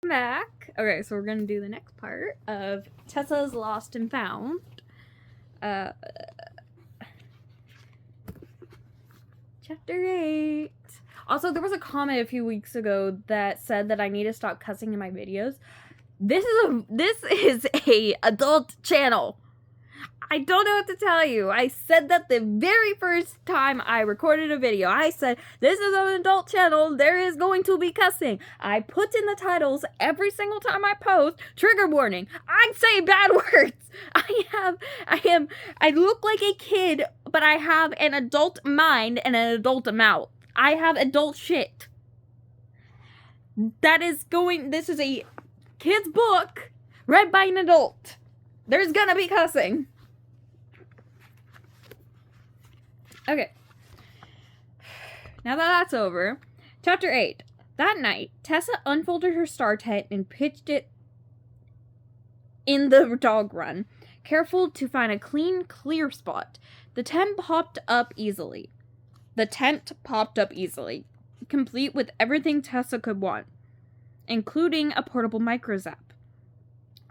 back. Okay, so we're gonna do the next part of Tessa's Lost and Found. Chapter 8. Also, there was a comment a few weeks ago that said that I need to stop cussing in my videos. This is a adult channel. I don't know what to tell you. I said that the very first time I recorded a video. I said, this is an adult channel. There is going to be cussing. I put in the titles every single time I post, trigger warning. I say bad words. I look like a kid, but I have an adult mind and an adult mouth. I have adult shit. This is a kid's book read by an adult. There's gonna be cussing. Okay. Now that that's over, Chapter 8. That night, Tessa unfolded her star tent and pitched it in the dog run, careful to find a clear spot. The tent popped up easily, complete with everything Tessa could want, including a portable microzap.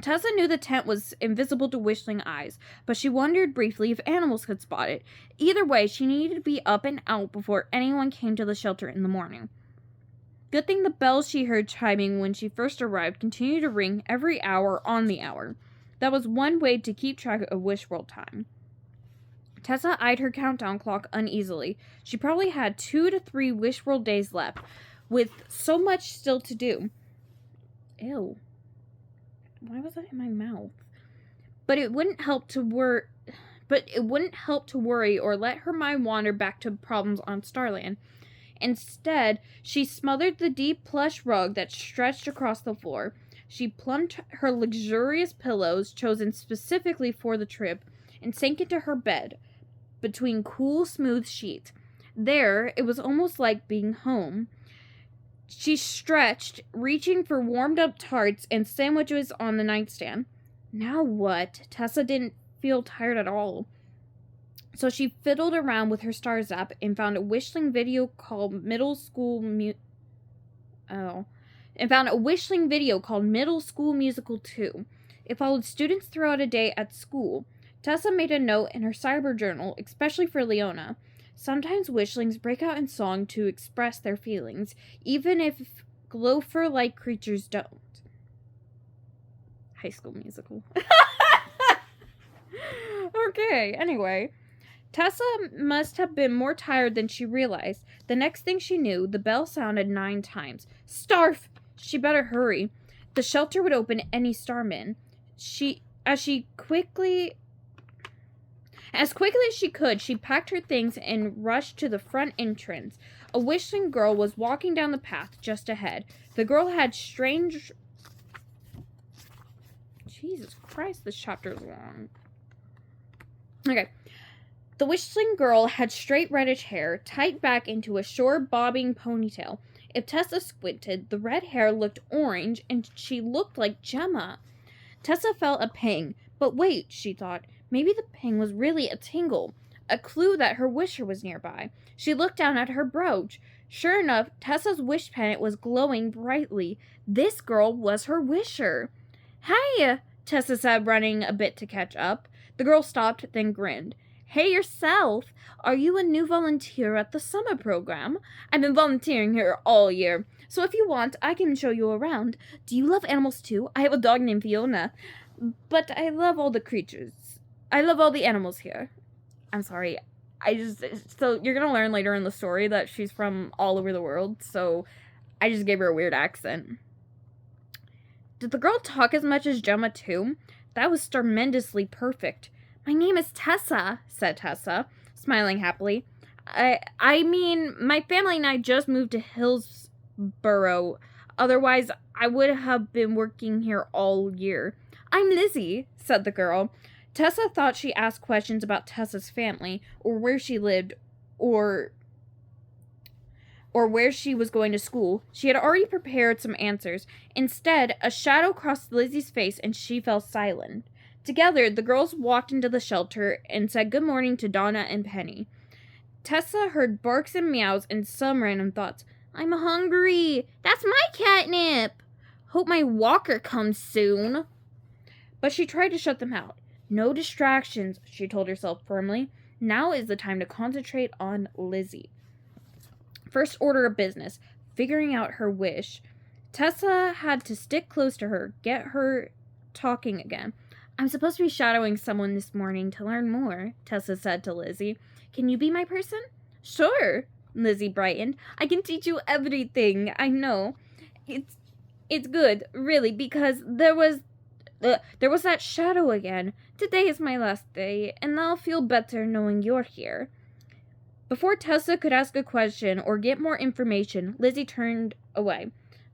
Tessa knew the tent was invisible to wishling eyes, but she wondered briefly if animals could spot it. Either way, she needed to be up and out before anyone came to the shelter in the morning. Good thing the bells she heard chiming when she first arrived continued to ring every hour on the hour. That was one way to keep track of Wishworld time. Tessa eyed her countdown clock uneasily. She probably had 2 to 3 Wishworld days left, with so much still to do. Ew. Why was that in my mouth? But it wouldn't help to worry or let her mind wander back to problems on Starland. Instead, she smothered the deep plush rug that stretched across the floor. She plumped her luxurious pillows, chosen specifically for the trip, and sank into her bed between cool, smooth sheets. There, it was almost like being home. She stretched, reaching for warmed-up tarts and sandwiches on the nightstand. Now what? Tessa didn't feel tired at all. So she fiddled around with her star zap and found a Wishling video called Middle School Musical 2. It followed students throughout a day at school. Tessa made a note in her cyber journal, especially for Leona. Sometimes wishlings break out in song to express their feelings, even if gopher-like creatures don't. High School Musical. Okay, anyway. Tessa must have been more tired than she realized. The next thing she knew, the bell sounded 9 times. Starf! She better hurry. The shelter would open any starman. As quickly as she could, she packed her things and rushed to the front entrance. A Wishling girl was walking down the path just ahead. The girl had strange... Jesus Christ, this chapter is long. Okay. The Wishling girl had straight reddish hair, tied back into a short bobbing ponytail. If Tessa squinted, the red hair looked orange, and she looked like Gemma. Tessa felt a pang. But wait, she thought. Maybe the pang was really a tingle, a clue that her wisher was nearby. She looked down at her brooch. Sure enough, Tessa's wish pendant was glowing brightly. This girl was her wisher. Hey, Tessa said, running a bit to catch up. The girl stopped, then grinned. Hey yourself, are you a new volunteer at the summer program? I've been volunteering here all year, so if you want, I can show you around. Do you love animals too? I have a dog named Fiona, but I love all the creatures. I love all the animals here. I'm sorry. So you're gonna learn later in the story that she's from all over the world, so I just gave her a weird accent. Did the girl talk as much as Gemma too? That was tremendously perfect. My name is Tessa, said Tessa, smiling happily. I mean, my family and I just moved to Hillsborough. Otherwise, I would have been working here all year. I'm Lizzie, said the girl. Tessa thought she asked questions about Tessa's family, or where she lived, or where she was going to school. She had already prepared some answers. Instead, a shadow crossed Lizzie's face and she fell silent. Together, the girls walked into the shelter and said good morning to Donna and Penny. Tessa heard barks and meows and some random thoughts. I'm hungry. That's my catnip. Hope my walker comes soon. But she tried to shut them out. No distractions, she told herself firmly. Now is the time to concentrate on Lizzie. First order of business, figuring out her wish. Tessa had to stick close to her, get her talking again. I'm supposed to be shadowing someone this morning to learn more, Tessa said to Lizzie. Can you be my person? Sure, Lizzie brightened. I can teach you everything I know. It's good, really, because there was that shadow again. Today is my last day, and I'll feel better knowing you're here. Before Tessa could ask a question or get more information, Lizzie turned away.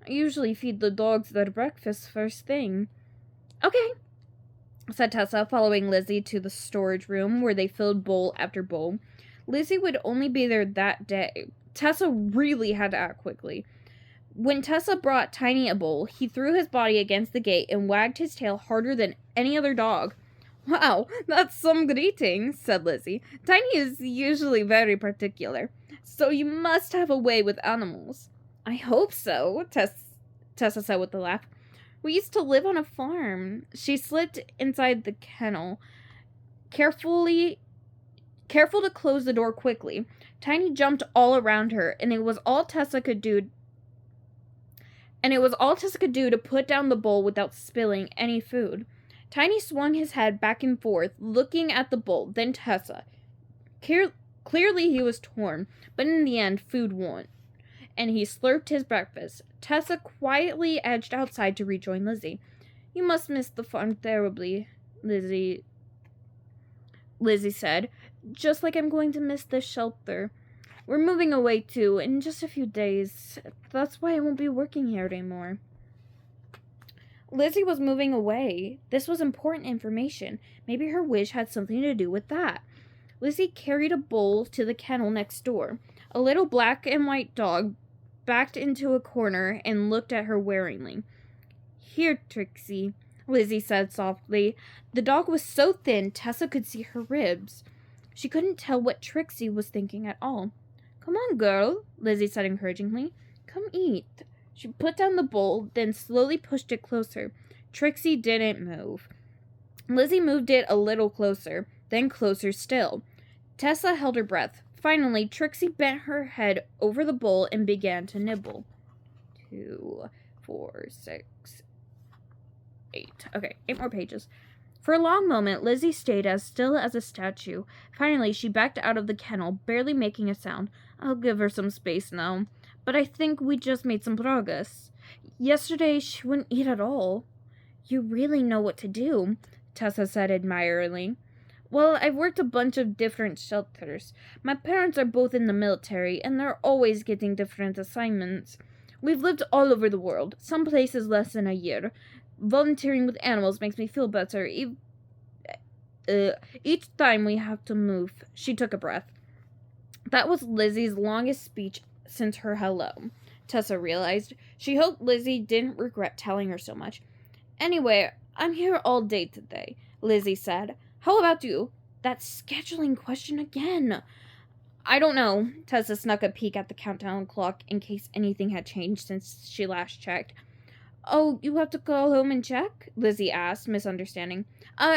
I usually feed the dogs their breakfast first thing. Okay, said Tessa, following Lizzie to the storage room where they filled bowl after bowl. Lizzie would only be there that day. Tessa really had to act quickly. When Tessa brought Tiny a bowl, he threw his body against the gate and wagged his tail harder than any other dog. Wow, that's some greeting, said Lizzie. Tiny is usually very particular, so you must have a way with animals. I hope so, Tessa said with a laugh. We used to live on a farm. She slipped inside the kennel, careful to close the door quickly. Tiny jumped all around her, and it was all Tessa could do to put down the bowl without spilling any food. Tiny swung his head back and forth, looking at the bowl, then Tessa. Clearly he was torn, but in the end, food won, and he slurped his breakfast. Tessa quietly edged outside to rejoin Lizzie. You must miss the farm terribly, Lizzie said, just like I'm going to miss this shelter. We're moving away, too, in just a few days. That's why I won't be working here anymore. Lizzie was moving away. This was important information. Maybe her wish had something to do with that. Lizzie carried a bowl to the kennel next door. A little black and white dog backed into a corner and looked at her warningly. Here, Trixie, Lizzie said softly. The dog was so thin Tessa could see her ribs. She couldn't tell what Trixie was thinking at all. Come on, girl, Lizzie said encouragingly. Come eat. She put down the bowl, then slowly pushed it closer. Trixie didn't move. Lizzie moved it a little closer, then closer still. Tessa held her breath. Finally, Trixie bent her head over the bowl and began to nibble. 2, 4, 6, 8. Okay, 8 more pages. For a long moment, Lizzie stayed as still as a statue. Finally, she backed out of the kennel, barely making a sound. I'll give her some space now. But I think we just made some progress. Yesterday, she wouldn't eat at all. You really know what to do, Tessa said admiringly. Well, I've worked a bunch of different shelters. My parents are both in the military, and they're always getting different assignments. We've lived all over the world, some places less than a year. Volunteering with animals makes me feel better. Each time we have to move. She took a breath. That was Lizzie's longest speech since her hello, Tessa realized. She hoped Lizzie didn't regret telling her so much. Anyway, I'm here all day today, Lizzie said. How about you? That scheduling question again. I don't know. Tessa snuck a peek at the countdown clock in case anything had changed since she last checked. Oh, you have to call home and check? Lizzie asked, misunderstanding.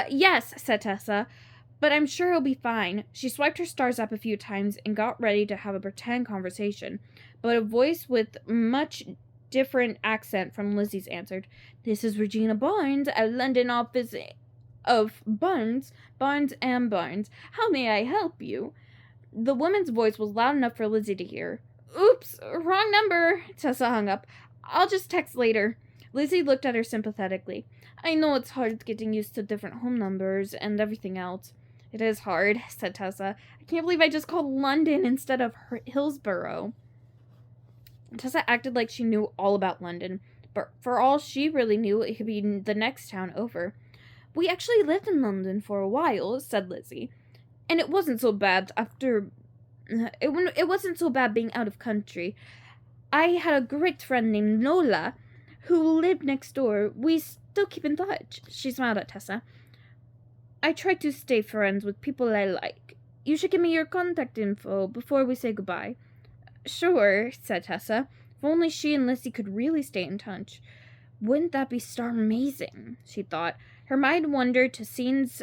Yes, said Tessa, but I'm sure he'll be fine. She swiped her stars up a few times and got ready to have a pretend conversation, but a voice with much different accent from Lizzie's answered. This is Regina Barnes at London office of Barnes and Barnes. How may I help you? The woman's voice was loud enough for Lizzie to hear. Oops, wrong number. Tessa hung up. I'll just text later. Lizzie looked at her sympathetically. I know it's hard getting used to different home numbers and everything else. It is hard, said Tessa. I can't believe I just called London instead of Hillsborough. Tessa acted like she knew all about London, but for all she really knew, it could be the next town over. We actually lived in London for a while, said Lizzie, and it wasn't so bad it wasn't so bad being out of country. I had a great friend named Nola who lived next door. We still keep in touch. She smiled at Tessa. I try to stay friends with people I like. You should give me your contact info before we say goodbye. Sure, said Tessa. If only she and Lizzie could really stay in touch. Wouldn't that be star-amazing? She thought. Her mind wandered to scenes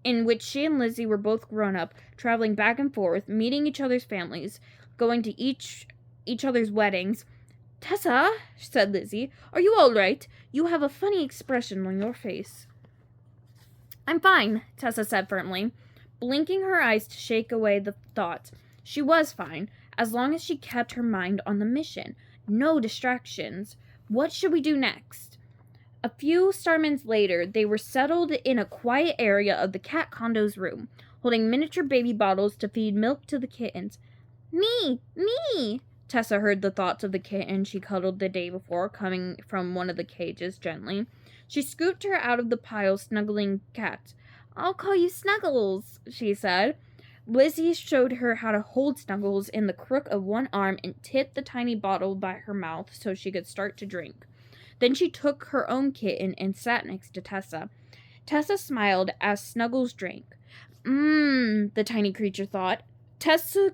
in which she and Lizzie were both grown up, traveling back and forth, meeting each other's families, going to each other's weddings. Tessa, said Lizzie, are you all right? You have a funny expression on your face. I'm fine, Tessa said firmly, blinking her eyes to shake away the thoughts. She was fine, as long as she kept her mind on the mission. No distractions. What should we do next? A few starmans later, they were settled in a quiet area of the cat condo's room, holding miniature baby bottles to feed milk to the kittens. Me! Tessa heard the thoughts of the kitten she cuddled the day before coming from one of the cages gently. She scooped her out of the pile snuggling cats. I'll call you Snuggles, she said. Lizzie showed her how to hold Snuggles in the crook of one arm and tipped the tiny bottle by her mouth so she could start to drink. Then she took her own kitten and sat next to Tessa. Tessa smiled as Snuggles drank. The tiny creature thought. Tessa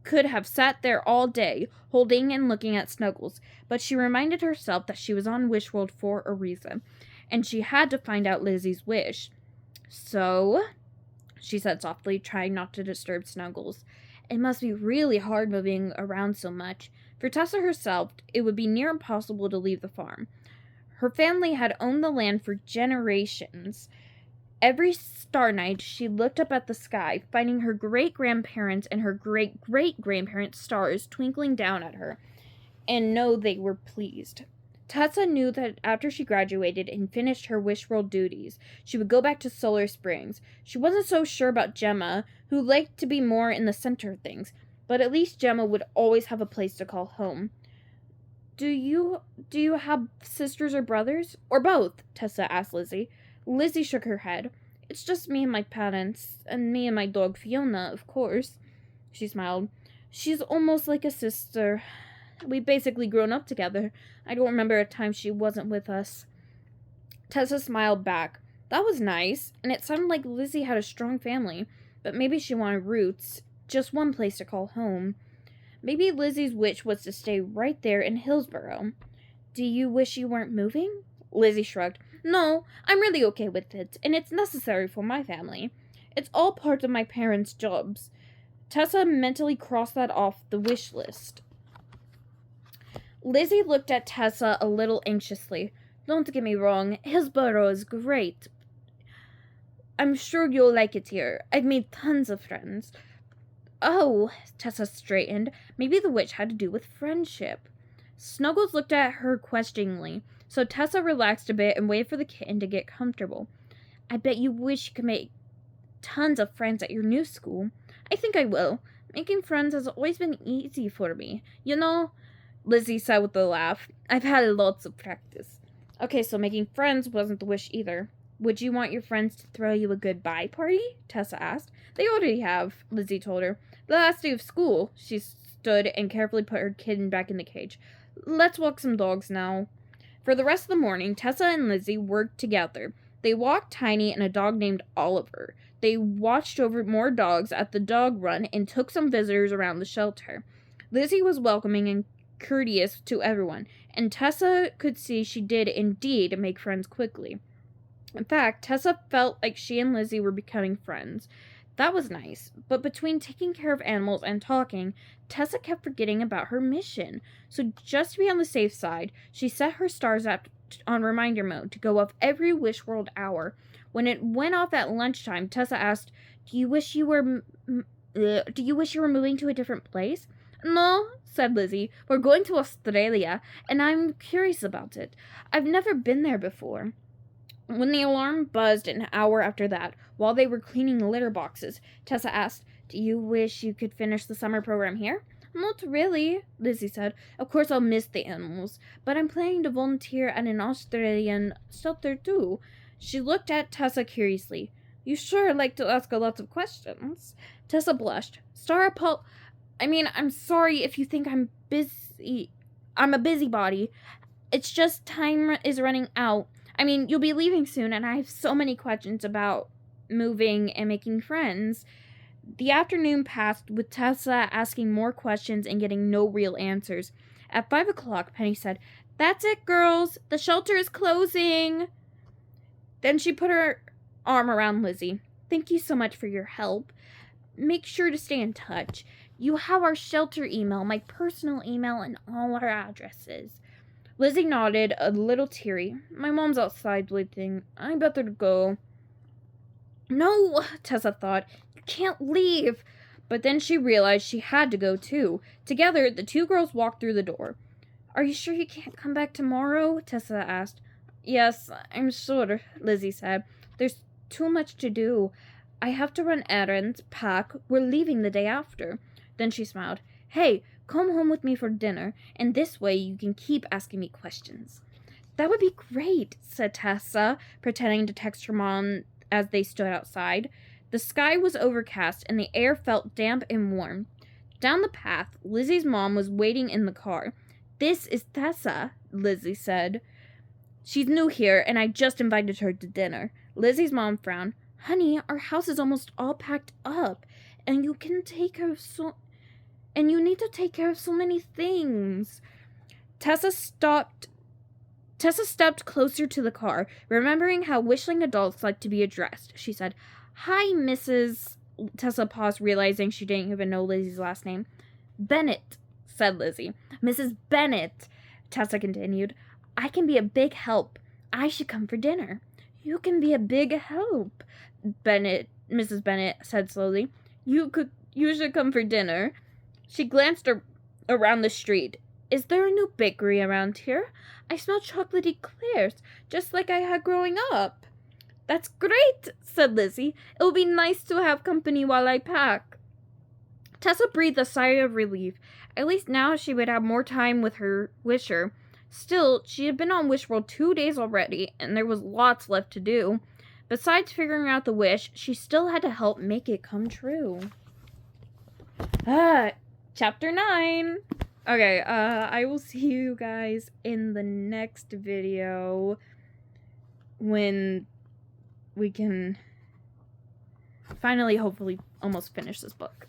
could have sat there all day, holding and looking at Snuggles, but she reminded herself that she was on Wish World for a reason, and she had to find out Lizzie's wish. So, she said softly, trying not to disturb Snuggles. It must be really hard moving around so much. For Tessa herself, it would be near impossible to leave the farm. Her family had owned the land for generations. Every star night, she looked up at the sky, finding her great-grandparents and her great-great-grandparents' stars twinkling down at her, and know they were pleased. Tessa knew that after she graduated and finished her Wish World duties, she would go back to Solar Springs. She wasn't so sure about Gemma, who liked to be more in the center of things, but at least Gemma would always have a place to call home. Do you have sisters or brothers? Or both? Tessa asked Lizzie. Lizzie shook her head. It's just me and my parents, and me and my dog Fiona, of course. She smiled. She's almost like a sister. We've basically grown up together. I don't remember a time she wasn't with us. Tessa smiled back. That was nice, and it sounded like Lizzie had a strong family, but maybe she wanted roots, just one place to call home. Maybe Lizzie's wish was to stay right there in Hillsboro. Do you wish you weren't moving? Lizzie shrugged. No, I'm really okay with it, and it's necessary for my family. It's all part of my parents' jobs. Tessa mentally crossed that off the wish list. Lizzie looked at Tessa a little anxiously. Don't get me wrong, Hillsboro is great. I'm sure you'll like it here. I've made tons of friends. Oh, Tessa straightened. Maybe the witch had to do with friendship. Snuggles looked at her questioningly, so Tessa relaxed a bit and waited for the kitten to get comfortable. I bet you wish you could make tons of friends at your new school. I think I will. Making friends has always been easy for me. You know, Lizzie said with a laugh. I've had lots of practice. Okay, so making friends wasn't the wish either. Would you want your friends to throw you a goodbye party? Tessa asked. They already have, Lizzie told her. The last day of school. She stood and carefully put her kitten back in the cage. Let's walk some dogs now. For the rest of the morning, Tessa and Lizzie worked together. They walked Tiny and a dog named Oliver. They watched over more dogs at the dog run and took some visitors around the shelter. Lizzie was welcoming and courteous to everyone, and Tessa could see she did indeed make friends quickly. In fact, Tessa felt like she and Lizzie were becoming friends. That was nice, but between taking care of animals and talking, Tessa kept forgetting about her mission. So just to be on the safe side, she set her stars app on reminder mode to go off every Wish World hour. When it went off at lunchtime, Tessa asked, Do you wish you were moving to a different place? No, said Lizzie. We're going to Australia, and I'm curious about it. I've never been there before. When the alarm buzzed an hour after that, while they were cleaning litter boxes, Tessa asked, Do you wish you could finish the summer program here? Not really, Lizzie said. Of course I'll miss the animals, but I'm planning to volunteer at an Australian shelter too. She looked at Tessa curiously. You sure like to ask a lot of questions. Tessa blushed. I'm sorry if you think I'm busy. I'm a busybody. It's just time is running out. You'll be leaving soon, and I have so many questions about moving and making friends. The afternoon passed with Tessa asking more questions and getting no real answers. At 5 o'clock, Penny said, That's it, girls. The shelter is closing. Then she put her arm around Lizzie. Thank you so much for your help. Make sure to stay in touch. You have our shelter email, my personal email, and all our addresses. Lizzie nodded, a little teary. My mom's outside waiting. I better go. No, Tessa thought. You can't leave. But then she realized she had to go too. Together, the two girls walked through the door. Are you sure you can't come back tomorrow? Tessa asked. Yes, I'm sure, Lizzie said. There's too much to do. I have to run errands, pack. We're leaving the day after. Then she smiled. Hey, come home with me for dinner, and this way you can keep asking me questions. That would be great, said Tessa, pretending to text her mom as they stood outside. The sky was overcast, and the air felt damp and warm. Down the path, Lizzie's mom was waiting in the car. This is Tessa, Lizzie said. She's new here, and I just invited her to dinner. Lizzie's mom frowned. Honey, our house is almost all packed up, and you need to take care of so many things. Tessa stepped closer to the car, remembering how wishing adults like to be addressed. She said, Hi, Mrs. Tessa paused, realizing she didn't even know Lizzie's last name. Bennett, said Lizzie. Mrs. Bennett, Tessa continued. I can be a big help. I should come for dinner. You can be a big help, Mrs. Bennett said slowly. You should come for dinner. She glanced around the street. Is there a new bakery around here? I smell chocolatey eclairs, just like I had growing up. That's great, said Lizzie. It will be nice to have company while I pack. Tessa breathed a sigh of relief. At least now she would have more time with her wisher. Still, she had been on Wish World 2 days already, and there was lots left to do. Besides figuring out the wish, she still had to help make it come true. Chapter 9. Okay, I will see you guys in the next video when we can finally, hopefully, almost finish this book.